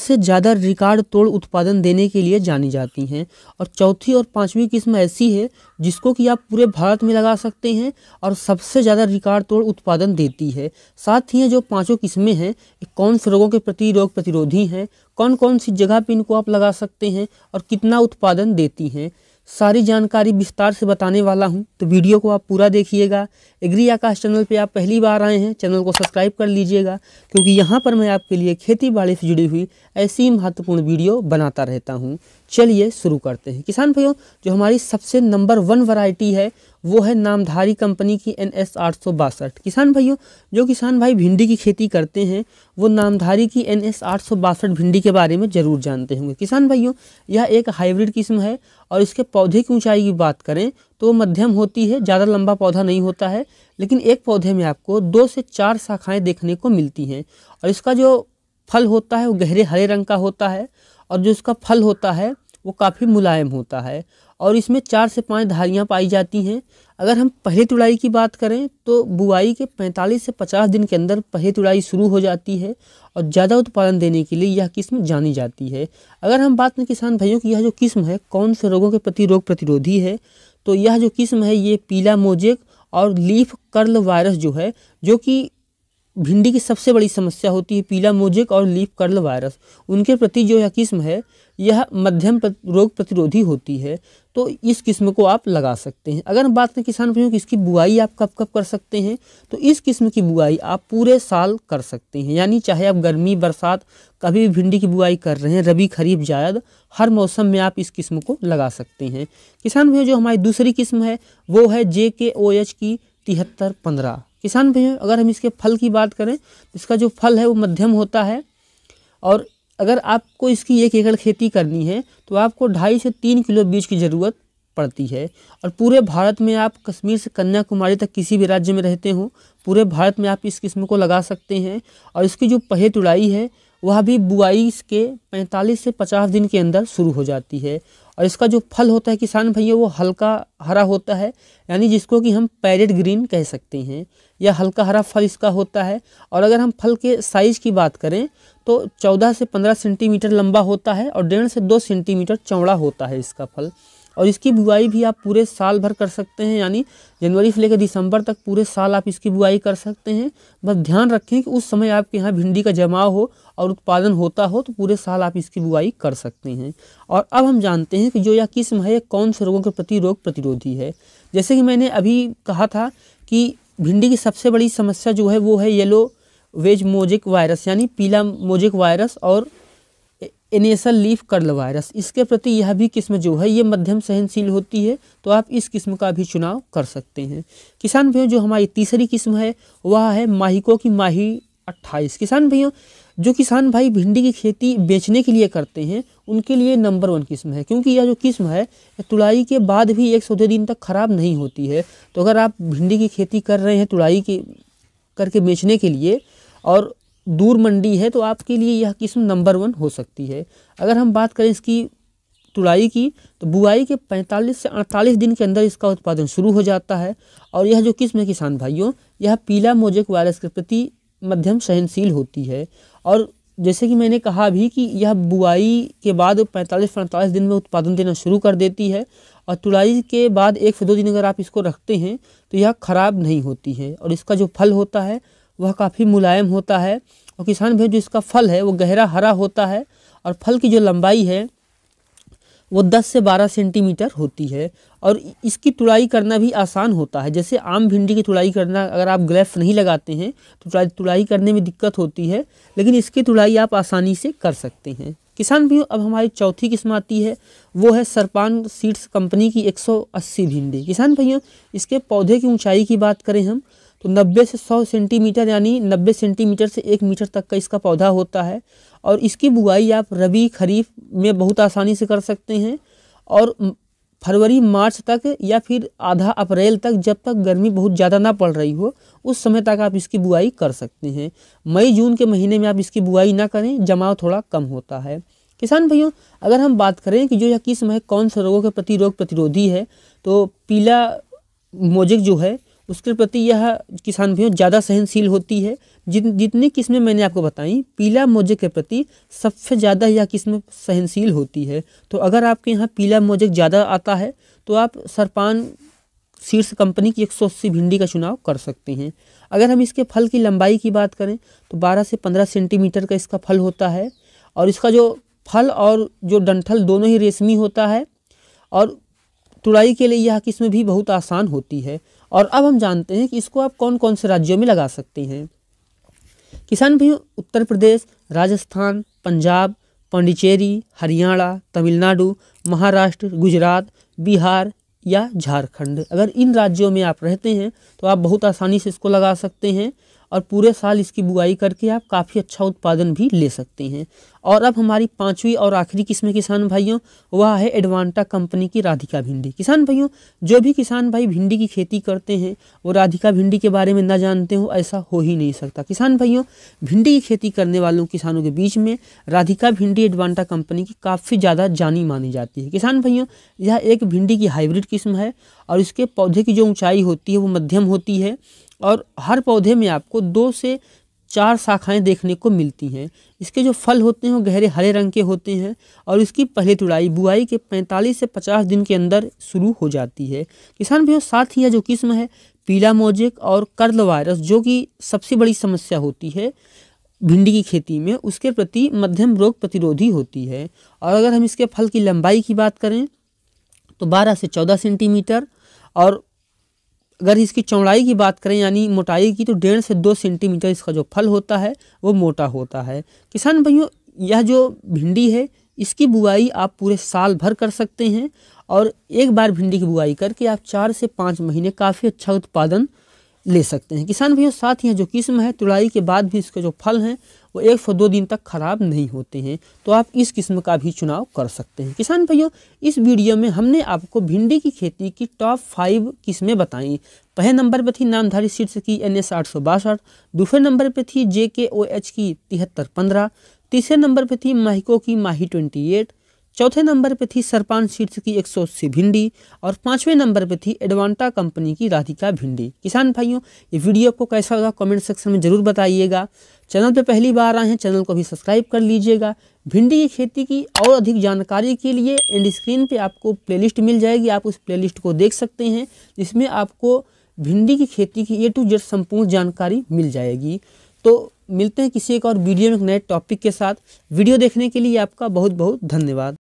सबसे ज़्यादा रिकॉर्ड तोड़ उत्पादन देने के लिए जानी जाती हैं। और चौथी और पांचवी किस्म ऐसी है जिसको कि आप पूरे भारत में लगा सकते हैं और सबसे ज़्यादा रिकॉर्ड तोड़ उत्पादन देती है। साथ ही ये जो पांचों किस्में हैं ये कौन से रोगों के प्रति रोग प्रतिरोधी हैं, कौन कौन सी जगह पे इनको आप लगा सकते हैं और कितना उत्पादन देती हैं, सारी जानकारी विस्तार से बताने वाला हूं। तो वीडियो को आप पूरा देखिएगा। एग्री आकाश चैनल पे आप पहली बार आए हैं, चैनल को सब्सक्राइब कर लीजिएगा, क्योंकि यहां पर मैं आपके लिए खेती बाड़ी से जुड़ी हुई ऐसी महत्वपूर्ण वीडियो बनाता रहता हूं। चलिए शुरू करते हैं। किसान भाइयों, जो हमारी सबसे नंबर 1 वैरायटी है वो है नामधारी कंपनी की NS 862। किसान भाइयों, जो किसान भाई भिंडी की खेती करते हैं वो नामधारी की NS 862 भिंडी के बारे में जरूर जानते होंगे। किसान भाइयों, यह एक हाइब्रिड किस्म है और इसके पौधे की ऊंचाई की बात करें तो मध्यम होती है, ज़्यादा लंबा पौधा नहीं होता है, लेकिन एक पौधे में आपको 2 से 4 शाखाएं देखने को मिलती हैं। और इसका जो फल होता है वो गहरे हरे रंग का होता है और जो इसका फल होता है वो काफ़ी मुलायम होता है और इसमें 4 से 5 धारियां पाई जाती हैं। अगर हम पहली तुड़ाई की बात करें तो बुआई के 45 से 50 दिन के अंदर पहली तुड़ाई शुरू हो जाती है और ज़्यादा उत्पादन देने के लिए यह किस्म जानी जाती है। अगर हम बात करें किसान भाइयों की यह जो किस्म है कौन से रोगों के प्रति रोग प्रतिरोधी है, तो यह जो किस्म है ये पीला मोजेक और लीफ कर्ल वायरस जो है, जो कि भिंडी की सबसे बड़ी समस्या होती है, पीला मोजेक और लीफ कर्ल वायरस, उनके प्रति जो यह किस्म है यह मध्यम रोग प्रतिरोधी होती है। तो इस किस्म को आप लगा सकते हैं। अगर हम बात करें किसान भाइयों की इसकी बुआई आप कब कब कर सकते हैं, तो इस किस्म की बुआई आप पूरे साल कर सकते हैं। यानी चाहे आप गर्मी बरसात कभी भी भिंडी की बुआई कर रहे हैं, रबी खरीफ जायद हर मौसम में आप इस किस्म को लगा सकते हैं। किसान भाइयों, जो हमारी दूसरी किस्म है वो है JKOH की 7315। किसान भाइयों, अगर हम इसके फल की बात करें तो इसका जो फल है वो मध्यम होता है और अगर आपको इसकी 1 एकड़ खेती करनी है तो आपको 2.5 से 3 किलो बीज की ज़रूरत पड़ती है। और पूरे भारत में आप कश्मीर से कन्याकुमारी तक किसी भी राज्य में रहते हो, पूरे भारत में आप इस किस्म को लगा सकते हैं। और इसकी जो पहली तुड़ाई है वह भी बुआई के 45 से 50 दिन के अंदर शुरू हो जाती है। और इसका जो फल होता है किसान भैया वो हल्का हरा होता है, यानी जिसको कि हम पैरेट ग्रीन कह सकते हैं। यह हल्का हरा फल इसका होता है। और अगर हम फल के साइज़ की बात करें तो 14 से 15 सेंटीमीटर लंबा होता है और 1.5 से 2 सेंटीमीटर चौड़ा होता है इसका फल। और इसकी बुआई भी आप पूरे साल भर कर सकते हैं, यानी जनवरी से लेकर दिसंबर तक पूरे साल आप इसकी बुआई कर सकते हैं। बस ध्यान रखें कि उस समय आपके यहाँ भिंडी का जमाव हो और उत्पादन होता हो तो पूरे साल आप इसकी बुआई कर सकते हैं। और अब हम जानते हैं कि जो यह किस्म है कौन से रोगों के प्रति रोग प्रतिरोधी है। जैसे कि मैंने अभी कहा था कि भिंडी की सबसे बड़ी समस्या जो है वो है येलो वेज मोजेक वायरस, यानी पीला मोजेक वायरस और इनेसल लीफ कर्ल वायरस। इसके प्रति यह भी किस्म जो है ये मध्यम सहनशील होती है, तो आप इस किस्म का भी चुनाव कर सकते हैं। किसान भाइयों, जो हमारी तीसरी किस्म है वह है माहिको की माही 28। किसान भाइयों, जो किसान भाई भिंडी की खेती बेचने के लिए करते हैं उनके लिए नंबर 1 किस्म है, क्योंकि यह जो किस्म है तुड़ाई के बाद भी 102 दिन तक खराब नहीं होती है। तो अगर आप भिंडी की खेती कर रहे हैं तुड़ाई की करके बेचने के लिए और दूर मंडी है तो आपके लिए यह किस्म नंबर 1 हो सकती है। अगर हम बात करें इसकी तुड़ाई की तो बुआई के 45 से 48 दिन के अंदर इसका उत्पादन शुरू हो जाता है। और यह जो किस्म है किसान भाइयों यह पीला मोजेक वायरस के प्रति मध्यम सहनशील होती है। और जैसे कि मैंने कहा भी कि यह बुआई के बाद 45-48 दिन में उत्पादन देना शुरू कर देती है और तुड़ाई के बाद 1 से 2 दिन अगर आप इसको रखते हैं तो यह खराब नहीं होती है। और इसका जो फल होता है वह काफ़ी मुलायम होता है। और किसान भाई, जो इसका फल है वो गहरा हरा होता है और फल की जो लंबाई है वो 10 से 12 सेंटीमीटर होती है। और इसकी तुड़ाई करना भी आसान होता है। जैसे आम भिंडी की तुड़ाई करना अगर आप ग्रेफ्स नहीं लगाते हैं तो तुड़ाई करने में दिक्कत होती है, लेकिन इसकी तुड़ाई आप आसानी से कर सकते हैं। किसान भाइयों, अब हमारी चौथी किस्म आती है वो है सरपान सीड्स कंपनी की 180 भिंडी। किसान भाइयों, इसके पौधे की ऊंचाई की बात करें हम तो 90 से 100 सेंटीमीटर, यानी 90 सेंटीमीटर से 1 मीटर तक का इसका पौधा होता है। और इसकी बुआई आप रबी खरीफ में बहुत आसानी से कर सकते हैं और फरवरी मार्च तक या फिर आधा अप्रैल तक, जब तक गर्मी बहुत ज़्यादा ना पड़ रही हो उस समय तक आप इसकी बुआई कर सकते हैं। मई जून के महीने में आप इसकी बुआई ना करें, जमाव थोड़ा कम होता है। किसान भाइयों, अगर हम बात करें कि जो यह किस्म है कौन से रोगों के प्रति रोग प्रतिरोधी है, तो पीला मोजेक जो है उसके प्रति यह किसान भाइयों ज़्यादा सहनशील होती है। जितनी किस्में मैंने आपको बताई, पीला मोजेक के प्रति सबसे ज़्यादा यह किस्म सहनशील होती है। तो अगर आपके यहाँ पीला मोजेक ज़्यादा आता है तो आप सरपान सीड्स कंपनी की 180 भिंडी का चुनाव कर सकते हैं। अगर हम इसके फल की लंबाई की बात करें तो 12 से 15 सेंटीमीटर का इसका फल होता है और इसका जो फल और जो डंठल दोनों ही रेशमी होता है और तुड़ाई के लिए यह किस्म भी बहुत आसान होती है। और अब हम जानते हैं कि इसको आप कौन कौन से राज्यों में लगा सकते हैं। किसान भाइयों, उत्तर प्रदेश, राजस्थान, पंजाब, पांडिचेरी, हरियाणा, तमिलनाडु, महाराष्ट्र, गुजरात, बिहार या झारखंड, अगर इन राज्यों में आप रहते हैं तो आप बहुत आसानी से इसको लगा सकते हैं और पूरे साल इसकी बुआई करके आप काफ़ी अच्छा उत्पादन भी ले सकते हैं। और अब हमारी पांचवी और आखिरी किस्म किसान भाइयों, वह है एडवांटा कंपनी की राधिका भिंडी। किसान भाइयों, जो भी किसान भाई भिंडी की खेती करते हैं वो राधिका भिंडी के बारे में ना जानते हो, ऐसा हो ही नहीं सकता। किसान भाइयों, भिंडी की खेती करने वालों किसानों के बीच में राधिका भिंडी एडवांटा कंपनी की काफ़ी ज़्यादा जानी मानी जाती है। किसान भाइयों, यह एक भिंडी की हाइब्रिड किस्म है और इसके पौधे की जो ऊंचाई होती है वो मध्यम होती है और हर पौधे में आपको 2 से 4 शाखाएं देखने को मिलती हैं। इसके जो फल होते हैं वो गहरे हरे रंग के होते हैं और इसकी पहली तुड़ाई बुआई के 45 से 50 दिन के अंदर शुरू हो जाती है। किसान भाइयों, साथ ही यह जो किस्म है पीला मोजेक और कर्ल वायरस, जो कि सबसे बड़ी समस्या होती है भिंडी की खेती में, उसके प्रति मध्यम रोग प्रतिरोधी होती है। और अगर हम इसके फल की लंबाई की बात करें तो 12 से 14 सेंटीमीटर और अगर इसकी चौड़ाई की बात करें यानी मोटाई की तो 1.5 से 2 सेंटीमीटर इसका जो फल होता है वो मोटा होता है। किसान भाइयों, यह जो भिंडी है इसकी बुआई आप पूरे साल भर कर सकते हैं और एक बार भिंडी की बुआई करके आप 4 से 5 महीने काफ़ी अच्छा उत्पादन ले सकते हैं। किसान भाइयों, साथ ही जो किस्म है तुड़ाई के बाद भी इसके जो फल हैं वो 102 दिन तक खराब नहीं होते हैं, तो आप इस किस्म का भी चुनाव कर सकते हैं। किसान भाइयों, इस वीडियो में हमने आपको भिंडी की खेती की टॉप 5 किस्में बताई। पहले नंबर पर थी नामधारी सीड्स की NS 862, दूसरे नंबर पर थी JKOH की 7315, तीसरे नंबर पर थी माहिको की माही 28, चौथे नंबर पे थी सरपान सीड्स की 180 भिंडी और 5वें नंबर पे थी एडवांटा कंपनी की राधिका भिंडी। किसान भाइयों, ये वीडियो आपको कैसा लगा कमेंट सेक्शन में ज़रूर बताइएगा। चैनल पे पहली बार आए हैं, चैनल को भी सब्सक्राइब कर लीजिएगा। भिंडी की खेती की और अधिक जानकारी के लिए एंड स्क्रीन पे आपको प्लेलिस्ट मिल जाएगी, आप उस प्लेलिस्ट को देख सकते हैं, जिसमें आपको भिंडी की खेती की A to Z संपूर्ण जानकारी मिल जाएगी। तो मिलते हैं किसी एक और वीडियो में एक नए टॉपिक के साथ। वीडियो देखने के लिए आपका बहुत बहुत धन्यवाद।